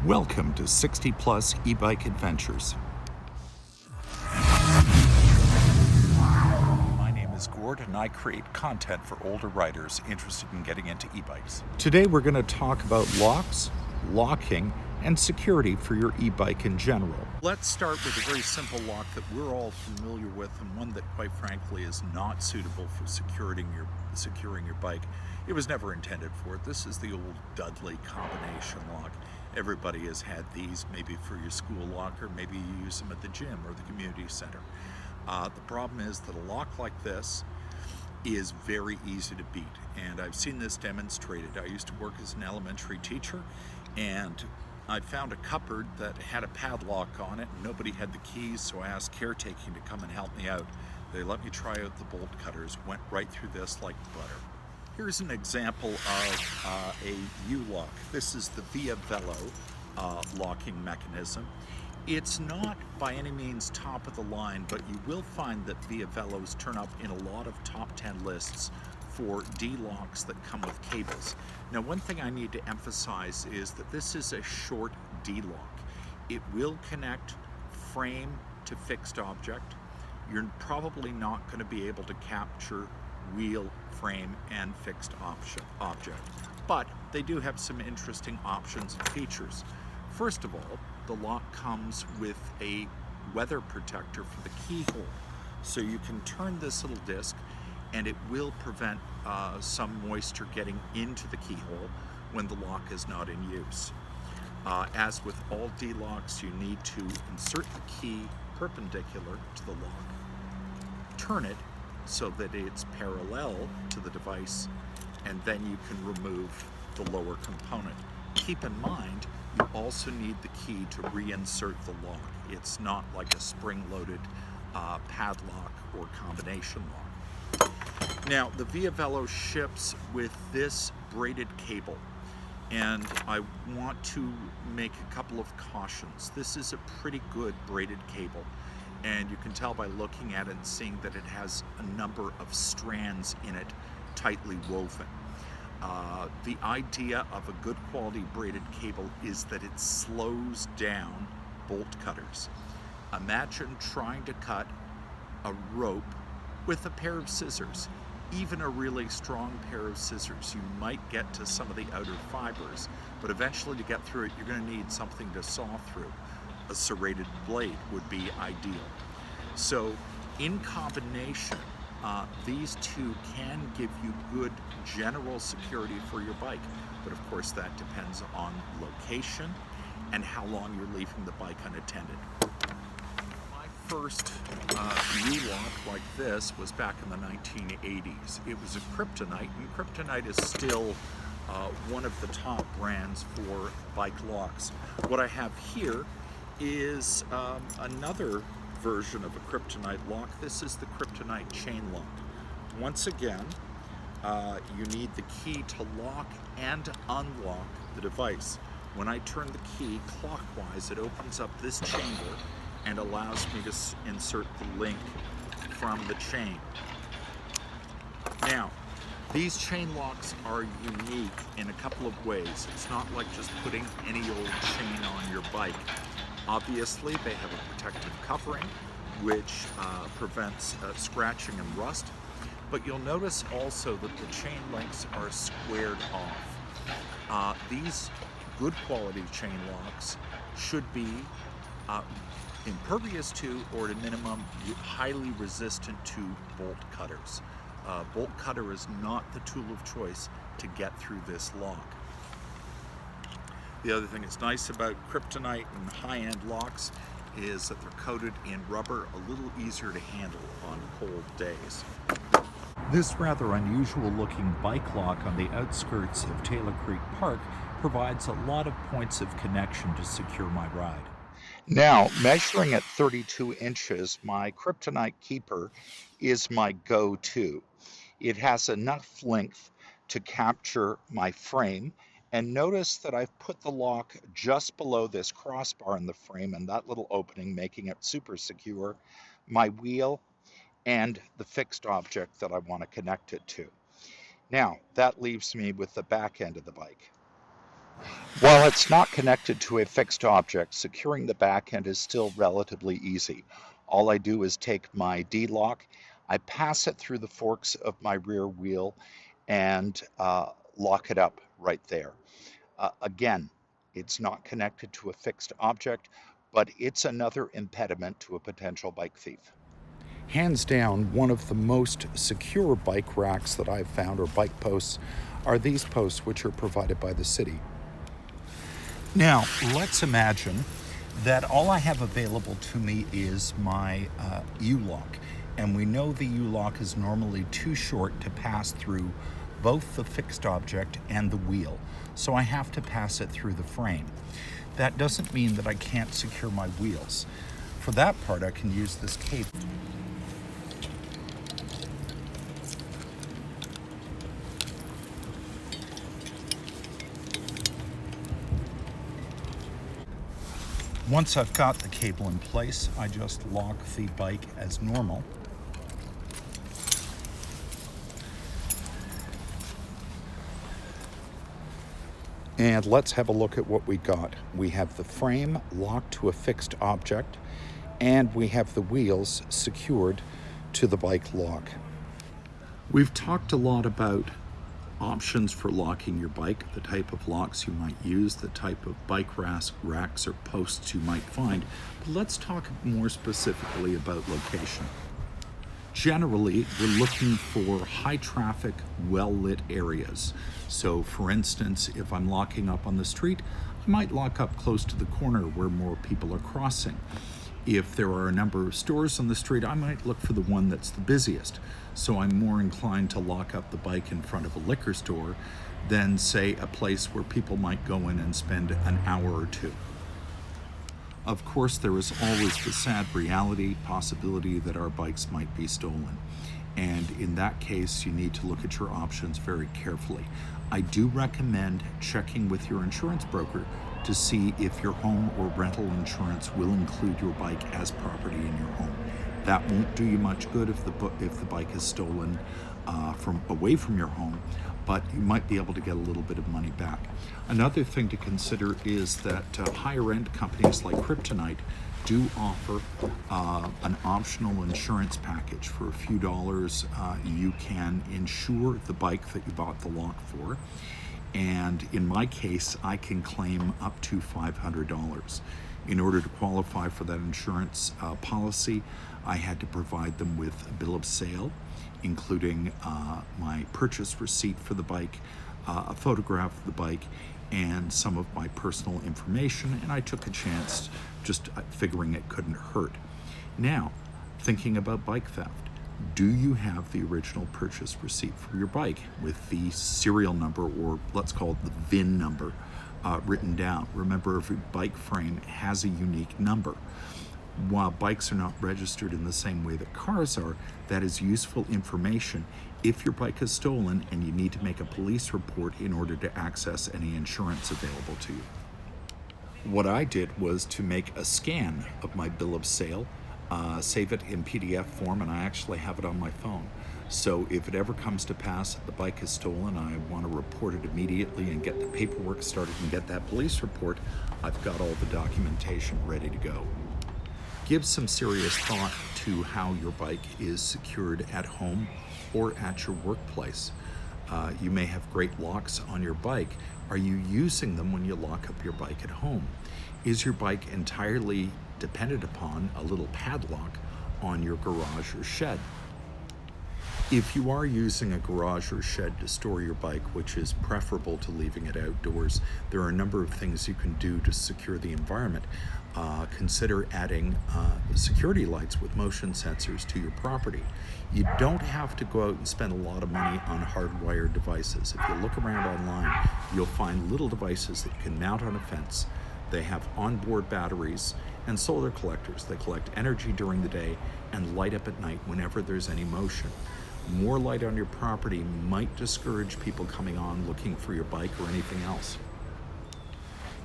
Welcome to 60 Plus Ebike Adventures. My name is Gord and I create content for older riders interested in getting into e-bikes. Today we're going to talk about locks, locking, and security for your e-bike in general. Let's start with a very simple lock that we're all familiar with, and one that quite frankly is not suitable for securing your bike. It was never intended for it. This is the old Dudley combination lock. Everybody has had these, maybe for your school locker, maybe you use them at the gym or the community center. The problem is that a lock like this is very easy to beat, and I've seen this demonstrated. I used to work as an elementary teacher, and I found a cupboard that had a padlock on it and nobody had the keys, so I asked caretaking to come and help me out. They let me try out the bolt cutters, went right through this like butter. Here's an example of a U-lock. This is the Via Velo locking mechanism. It's not by any means top of the line, but you will find that Via Velos turn up in a lot of top 10 lists for D-locks that come with cables. Now, one thing I need to emphasize is that this is a short D-lock. It will connect frame to fixed object. You're probably not going to be able to capture wheel, frame, and fixed object, but they do have some interesting options and features. First of all, the lock comes with a weather protector for the keyhole, so you can turn this little disc and it will prevent some moisture getting into the keyhole when the lock is not in use. As with all D-locks, you need to insert the key perpendicular to the lock, turn it so that it's parallel to the device, and then you can remove the lower component. Keep in mind, you also need the key to reinsert the lock. It's not like a spring-loaded padlock or combination lock. Now, the Via Velo ships with this braided cable, and I want to make a couple of cautions. This is a pretty good braided cable, and you can tell by looking at it and seeing that it has a number of strands in it tightly woven. The idea of a good quality braided cable is that it slows down bolt cutters. Imagine trying to cut a rope with a pair of scissors. Even a really strong pair of scissors, you might get to some of the outer fibers, but eventually to get through it, you're going to need something to saw through. A serrated blade would be ideal. So in combination, these two can give you good general security for your bike, but of course that depends on location and how long you're leaving the bike unattended. My first U-lock like this was back in the 1980s. It was a Kryptonite, and Kryptonite is still one of the top brands for bike locks. What I have here is another version of a Kryptonite lock. This is the Kryptonite chain lock. Once again, you need the key to lock and unlock the device. When I turn the key clockwise, it opens up this chamber and allows me to insert the link from the chain. Now, these chain locks are unique in a couple of ways. It's not like just putting any old chain on your bike. Obviously, they have a protective covering, which prevents scratching and rust, but you'll notice also that the chain links are squared off. These good quality chain locks should be impervious to, or at a minimum, highly resistant to bolt cutters. Bolt cutter is not the tool of choice to get through this lock. The other thing that's nice about Kryptonite and high-end locks is that they're coated in rubber, a little easier to handle on cold days. This rather unusual looking bike lock on the outskirts of Taylor Creek Park provides a lot of points of connection to secure my ride. Now, measuring at 32 inches, my Kryptonite Keeper is my go-to. It has enough length to capture my frame, and notice that I've put the lock just below this crossbar in the frame and that little opening, making it super secure, my wheel, and the fixed object that I want to connect it to. Now, that leaves me with the back end of the bike. While it's not connected to a fixed object, securing the back end is still relatively easy. All I do is take my D-lock, I pass it through the forks of my rear wheel, and lock it up right there. Again, it's not connected to a fixed object, but it's another impediment to a potential bike thief. Hands down, one of the most secure bike racks that I've found, or bike posts, are these posts, which are provided by the city. Now, let's imagine that all I have available to me is my U-lock. And we know the U-lock is normally too short to pass through both the fixed object and the wheel. So I have to pass it through the frame. That doesn't mean that I can't secure my wheels. For that part, I can use this cable. Once I've got the cable in place, I just lock the bike as normal. And let's have a look at what we got. We have the frame locked to a fixed object, and we have the wheels secured to the bike lock. We've talked a lot about options for locking your bike, the type of locks you might use, the type of bike racks or posts you might find. But let's talk more specifically about location. Generally, we're looking for high traffic, well-lit areas. So for instance, if I'm locking up on the street, I might lock up close to the corner where more people are crossing. If there are a number of stores on the street, I might look for the one that's the busiest. So I'm more inclined to lock up the bike in front of a liquor store than, say, a place where people might go in and spend an hour or two. Of course, there is always the sad possibility that our bikes might be stolen. And in that case, you need to look at your options very carefully. I do recommend checking with your insurance broker to see if your home or rental insurance will include your bike as property in your home. That won't do you much good if the bike is stolen from away from your home, but you might be able to get a little bit of money back. Another thing to consider is that higher end companies like Kryptonite do offer an optional insurance package. For a few dollars, you can insure the bike that you bought the lock for. And in my case, I can claim up to $500. In order to qualify for that insurance policy, I had to provide them with a bill of sale, including my purchase receipt for the bike, a photograph of the bike, and some of my personal information, and I took a chance just figuring it couldn't hurt. Now, thinking about bike theft, do you have the original purchase receipt for your bike with the serial number, or let's call it the VIN number, written down? Remember, every bike frame has a unique number. While bikes are not registered in the same way that cars are, that is useful information if your bike is stolen and you need to make a police report in order to access any insurance available to you. What I did was to make a scan of my bill of sale, save it in PDF form, and I actually have it on my phone. So if it ever comes to pass that the bike is stolen, I want to report it immediately and get the paperwork started and get that police report, I've got all the documentation ready to go. Give some serious thought to how your bike is secured at home or at your workplace. You may have great locks on your bike. Are you using them when you lock up your bike at home? Is your bike entirely dependent upon a little padlock on your garage or shed? If you are using a garage or shed to store your bike, which is preferable to leaving it outdoors, there are a number of things you can do to secure the environment. Consider adding security lights with motion sensors to your property. You don't have to go out and spend a lot of money on hardwired devices. If you look around online, you'll find little devices that you can mount on a fence. They have onboard batteries and solar collectors. They collect energy during the day and light up at night whenever there's any motion. More light on your property might discourage people coming on looking for your bike or anything else.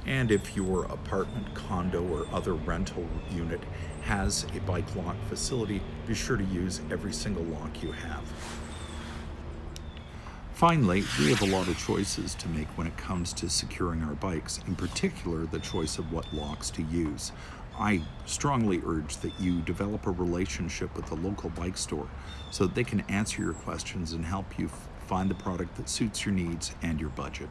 And if your apartment, condo, or other rental unit has a bike lock facility, be sure to use every single lock you have. Finally, we have a lot of choices to make when it comes to securing our bikes, in particular the choice of what locks to use. I strongly urge that you develop a relationship with a local bike store so that they can answer your questions and help you find the product that suits your needs and your budget.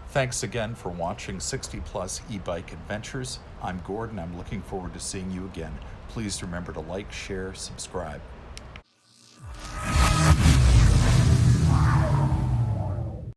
Thanks again for watching 60 Plus E-Bike Adventures. I'm Gordon. I'm looking forward to seeing you again. Please remember to like, share, subscribe.